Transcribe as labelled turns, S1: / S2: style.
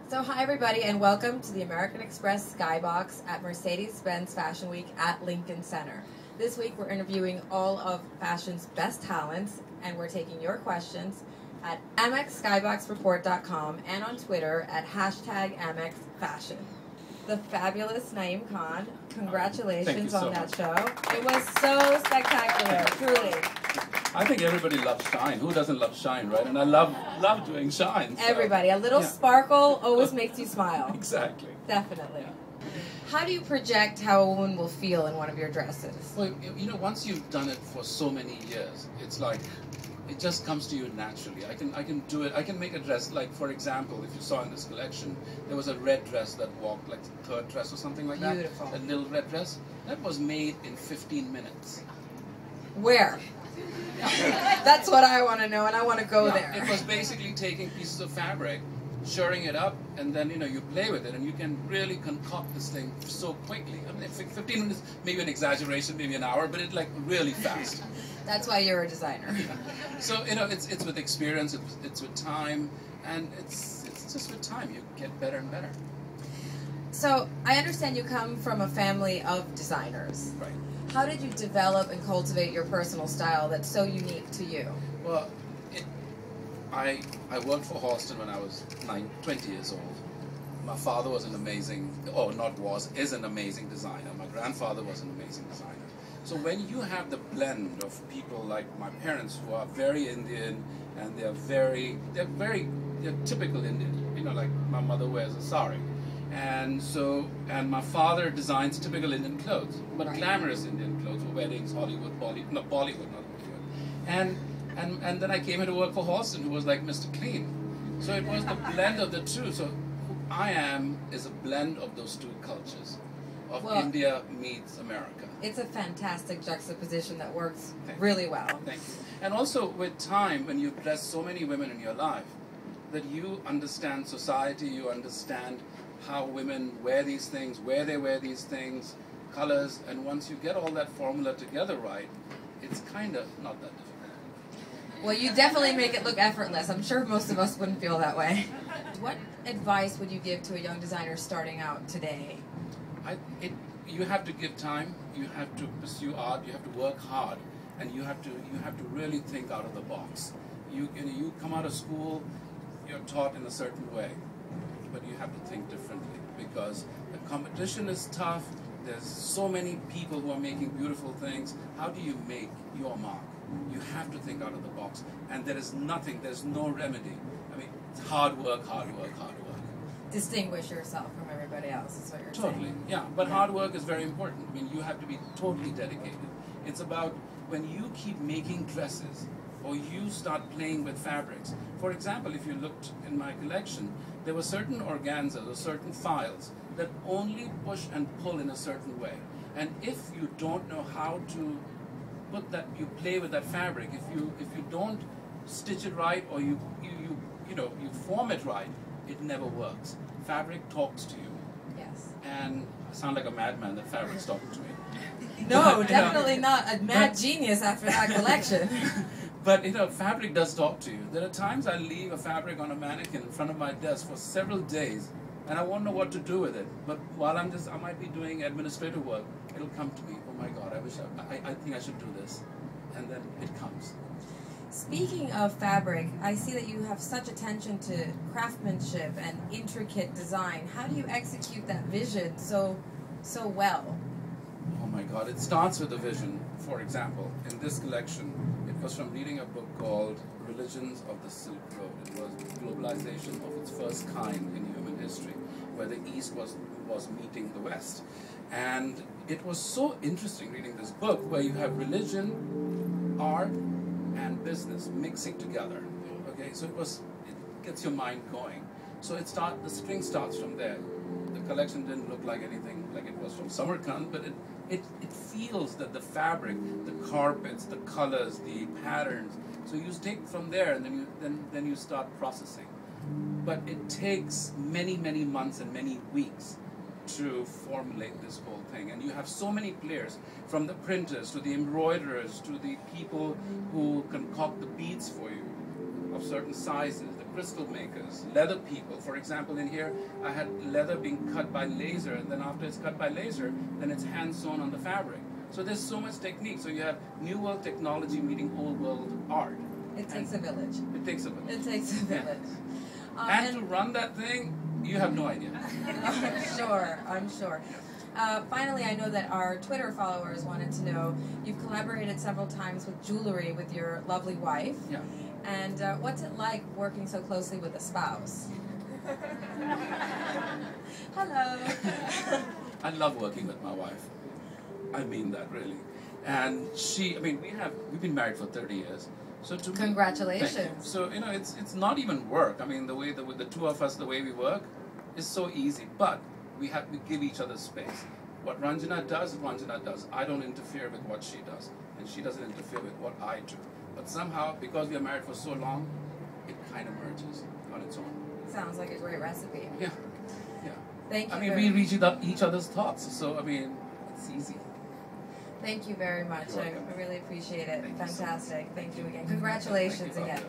S1: So hi everybody and welcome to the American Express Skybox at Mercedes-Benz Fashion Week at Lincoln Center. This week we're interviewing all of fashion's best talents and we're taking your questions at amexskyboxreport.com and on Twitter at #AmexFashion. The fabulous Naeem Khan, congratulations on that show. It was so spectacular, truly.
S2: I think everybody loves shine. Who doesn't love shine, right? And I love doing shine. So.
S1: Everybody. A little sparkle always makes you smile.
S2: Exactly.
S1: Definitely.
S2: Yeah.
S1: How do you project how a woman will feel in one of your dresses?
S2: Well, you know, once you've done it for so many years, it's like, it just comes to you naturally. I can do it. I can make a dress, like, for example, if you saw in this collection, there was a red dress that walked, like the third dress or something like that.
S1: Beautiful.
S2: A little red dress. That was made in 15 minutes.
S1: Where? That's what I want to know, and I want to go there.
S2: It was basically taking pieces of fabric, shoring it up, and then, you know, you play with it, and you can really concoct this thing so quickly. I mean, 15 minutes, maybe an exaggeration, maybe an hour, but it's like really fast.
S1: That's why you're a designer.
S2: Yeah. So, you know, it's with experience, it's with time, and it's just with time you get better and better.
S1: So, I understand you come from a family of designers.
S2: Right.
S1: How did you develop and cultivate your personal style that's so unique to you?
S2: Well, I worked for Halston when I was 20 years old. My father was an amazing, is an amazing designer. My grandfather was an amazing designer. So when you have the blend of people like my parents who are very Indian and they're typical Indian, you know, like my mother wears a sari. And my father designs typical Indian clothes, but glamorous Indian clothes for weddings, Bollywood, not Hollywood. And then I came here to work for Halston, who was like Mr. Clean. So it was the blend of the two. So who I am is a blend of those two cultures, of India meets America.
S1: It's a fantastic juxtaposition that works really well.
S2: Thank you. And also with time, when you dress so many women in your life, that you understand society, you understand how women wear these things, where they wear these things, colors, and once you get all that formula together right, it's kind of not that difficult.
S1: Well, you definitely make it look effortless. I'm sure most of us wouldn't feel that way. What advice would you give to a young designer starting out today?
S2: You have to give time, you have to pursue art, you have to work hard, and you have to really think out of the box. You come out of school, you're taught in a certain way, but you have to think differently because the competition is tough. There's so many people who are making beautiful things. How do you make your mark? You have to think out of the box, and there's no remedy. I mean, it's hard work, hard work, hard work.
S1: Distinguish yourself from everybody else is what you're saying.
S2: Totally, yeah. But hard work is very important. I mean, you have to be totally dedicated. It's about when you keep making dresses or you start playing with fabrics. For example, if you looked in my collection, there were certain organzas or certain files that only push and pull in a certain way. And if you don't know how to put that, you play with that fabric, if you don't stitch it right or you form it right, it never works. Fabric talks to you.
S1: Yes.
S2: And I sound like a madman that fabric's talking to me.
S1: No, definitely not a mad genius after that collection.
S2: But, you know, fabric does talk to you. There are times I leave a fabric on a mannequin in front of my desk for several days, and I won't know what to do with it. But while I might be doing administrative work, it'll come to me. Oh my God, I think I should do this. And then it comes.
S1: Speaking of fabric, I see that you have such attention to craftsmanship and intricate design. How do you execute that vision so well?
S2: Oh my God, it starts with a vision. For example, in this collection, it was from reading a book called Religions of the Silk Road. It was globalization of its first kind in human history, where the East was meeting the West. And it was so interesting reading this book where you have religion, art, and business mixing together. Okay, so it gets your mind going. So the string starts from there. The collection didn't look like anything like it was from Samarkand, but it feels that the fabric, the carpets, the colors, the patterns. So you take from there, and then you start processing. But it takes many months and many weeks to formulate this whole thing. And you have so many players, from the printers to the embroiderers to the people who concoct the beads for you of certain sizes, the crystal makers, leather people. For example, in here, I had leather being cut by laser, and then after it's cut by laser, then it's hand sewn on the fabric. So there's so much technique. So you have new world technology meeting old world art.
S1: It takes a village.
S2: It takes a village.
S1: It takes a village.
S2: Yeah. And to run that thing, you have no idea.
S1: I'm sure. Finally, I know that our Twitter followers wanted to know, you've collaborated several times with jewelry with your lovely wife.
S2: Yeah.
S1: And what's it like working so closely with a spouse? Hello.
S2: I love working with my wife. I mean that, really. And we've been married for 30 years. So to me,
S1: congratulations.
S2: So, it's not even work. I mean, the way that with the two of us, the way we work is so easy. But we give each other space. What Ranjana does. I don't interfere with what she does. And she doesn't interfere with what I do. But somehow, because we are married for so long, it kind of merges on its own.
S1: Sounds like a great recipe.
S2: Yeah.
S1: Thank you.
S2: We reach each other's thoughts. So, it's easy.
S1: Thank you very much. I really appreciate it.
S2: Thank
S1: Fantastic.
S2: You so
S1: Thank you again. Congratulations again.